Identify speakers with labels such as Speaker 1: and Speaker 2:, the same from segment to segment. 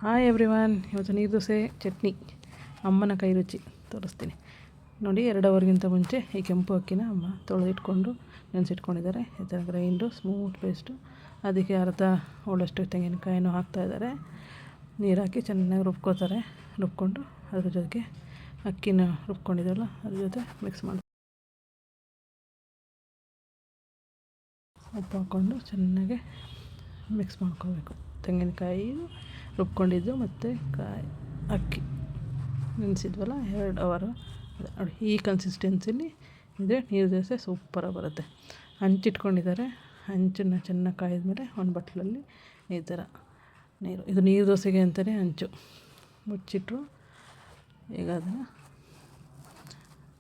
Speaker 1: Hi everyone, ಇವತ್ತು ನೀರು ದೋಸೆ ಚಟ್ನಿ ಅಮ್ಮನ ಕೈ ರುಚಿ ತೋರಿಸ್ತೀನಿ ನೋಡಿ. 2 ಅವರ್ಗಿಂತ ಮುಂಚೆ ಈ ಕೆಂಪು ಅಕ್ಕಿನ ಅಮ್ಮ ತೊಳೆದಿಟ್ಕೊಂಡು ನೆನೆಸಿಟ್ಕೊಂಡಿದ್ದಾರೆ. ಈ ಥರ ಗ್ರೈಂಡು ಸ್ಮೂತ್ ಪೇಸ್ಟು. ಅದಕ್ಕೆ ಅರ್ಧ ಹೋಳಷ್ಟು ತೆಂಗಿನಕಾಯಿನೂ ಹಾಕ್ತಾಯಿದ್ದಾರೆ. ನೀರು ಹಾಕಿ ಚೆನ್ನಾಗಿ ರುಬ್ಕೊಂಡು ಅದ್ರ ಜೊತೆಗೆ ಅಕ್ಕಿನ ರುಬ್ಕೊಂಡಿದ್ದಾರಲ್ಲ ಅದ್ರ ಜೊತೆ ಮಿಕ್ಸ್ ಮಾಡಿ ಉಪ್ಪು ಹಾಕ್ಕೊಂಡು ಚೆನ್ನಾಗಿ ಮಿಕ್ಸ್ ಮಾಡ್ಕೋಬೇಕು. ತೆಂಗಿನಕಾಯಿ ರುಬ್ಕೊಂಡಿದ್ದು ಮತ್ತು ಅಕ್ಕಿ ನೆನೆಸಿದ್ವಲ್ಲ 2 ಅವರು ನೋಡಿ. ಈ ಕನ್ಸಿಸ್ಟೆನ್ಸಿಲಿ ಇದ್ರೆ ನೀರು ದೋಸೆ ಸೂಪರಾಗಿ ಬರುತ್ತೆ. ಹಂಚಿಟ್ಕೊಂಡಿದ್ದಾರೆ. ಹಂಚನ್ನು ಚೆನ್ನಾಗಿ ಕಾಯಿದ್ಮೇಲೆ ಒಂದು ಬಟ್ಲಲ್ಲಿ ಈ ಥರ ನೀರು ದೋಸೆಗೆ ಅಂತಲೇ ಹಂಚು ಮುಚ್ಚಿಟ್ರು. ಈಗ ಅದನ್ನು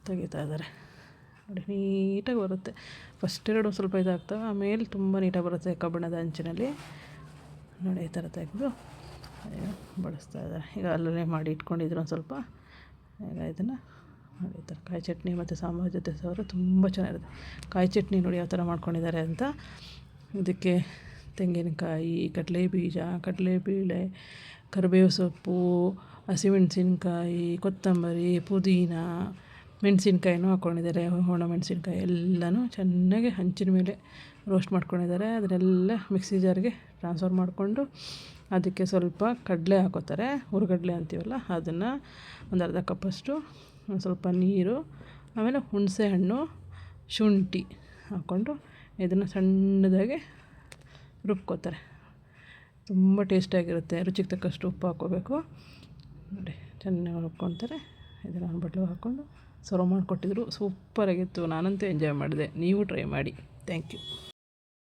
Speaker 1: ತೆಗಿತಾ ಇದ್ದಾರೆ ನೋಡಿ. ನೀಟಾಗಿ ಬರುತ್ತೆ. ಫಸ್ಟ್ 2 ಸ್ವಲ್ಪ ಇದಾಗ್ತವೆ, ಆಮೇಲೆ ತುಂಬ ನೀಟಾಗಿ ಬರುತ್ತೆ ಕಬ್ಬಿಣದ ಹಂಚಿನಲ್ಲಿ ನೋಡಿ. ಈ ಥರ ತೆಗೆದು ಬಳಸ್ತಾ ಇದ್ದಾರೆ. ಈಗ ಅಲ್ಲೇ ಮಾಡಿ ಇಟ್ಕೊಂಡಿದ್ರು ಒಂದು ಸ್ವಲ್ಪ. ಈಗ ಇದನ್ನು ನೋಡಿ, ಈ ಥರ ಕಾಯಿ ಚಟ್ನಿ ಮತ್ತು ಸಾಂಬಾರು ಜೊತೆ ಸವರು ತುಂಬ ಚೆನ್ನಾಗಿರುತ್ತೆ. ಕಾಯಿ ಚಟ್ನಿ ನೋಡಿ ಯಾವ ಥರ ಮಾಡ್ಕೊಂಡಿದ್ದಾರೆ ಅಂತ. ಇದಕ್ಕೆ ತೆಂಗಿನಕಾಯಿ, ಕಡಲೆಬೀಜ, ಕಡಲೆಬೇಳೆ, ಕರಿಬೇವು ಸೊಪ್ಪು, ಹಸಿಮೆಣಸಿನ್ಕಾಯಿ, ಕೊತ್ತಂಬರಿ, ಪುದೀನ, ಮೆಣಸಿನ್ಕಾಯಿನೂ ಹಾಕ್ಕೊಂಡಿದ್ದಾರೆ. ಒಣ ಮೆಣಸಿನ್ಕಾಯಿ ಎಲ್ಲನೂ ಚೆನ್ನಾಗಿ ಹಂಚಿನ ಮೇಲೆ ರೋಸ್ಟ್ ಮಾಡ್ಕೊಂಡಿದ್ದಾರೆ. ಅದನ್ನೆಲ್ಲ ಮಿಕ್ಸಿ ಜಾರ್ಗೆ ಟ್ರಾನ್ಸ್ಫರ್ ಮಾಡಿಕೊಂಡು ಅದಕ್ಕೆ ಸ್ವಲ್ಪ ಕಡಲೆ ಹಾಕೋತಾರೆ, ಹುರ್ಗಡಲೆ ಅಂತೀವಲ್ಲ ಅದನ್ನು ಒಂದು ಅರ್ಧ ಕಪ್ಪಷ್ಟು, ಒಂದು ಸ್ವಲ್ಪ ನೀರು, ಆಮೇಲೆ ಹುಣಸೆ ಹಣ್ಣು, ಶುಂಠಿ ಹಾಕ್ಕೊಂಡು ಇದನ್ನು ಸಣ್ಣದಾಗಿ ರುಬ್ಕೋತಾರೆ. ತುಂಬ ಟೇಸ್ಟಿಯಾಗಿರುತ್ತೆ. ರುಚಿಗೆ ತಕ್ಕಷ್ಟು ಉಪ್ಪು ಹಾಕ್ಕೋಬೇಕು ನೋಡಿ. ಚೆನ್ನಾಗಿ ರುಬ್ಕೊತಾರೆ. ಇದನ್ನು ಒಂದು ಬಟ್ಲಿಗೆ ಹಾಕ್ಕೊಂಡು ಸರ್ವ್ ಮಾಡಿಕೊಟ್ಟಿದ್ರು. ಸೂಪರಾಗಿತ್ತು. ನಾನಂತೂ ಎಂಜಾಯ್ ಮಾಡಿದೆ. ನೀವು ಟ್ರೈ ಮಾಡಿ. Thank you.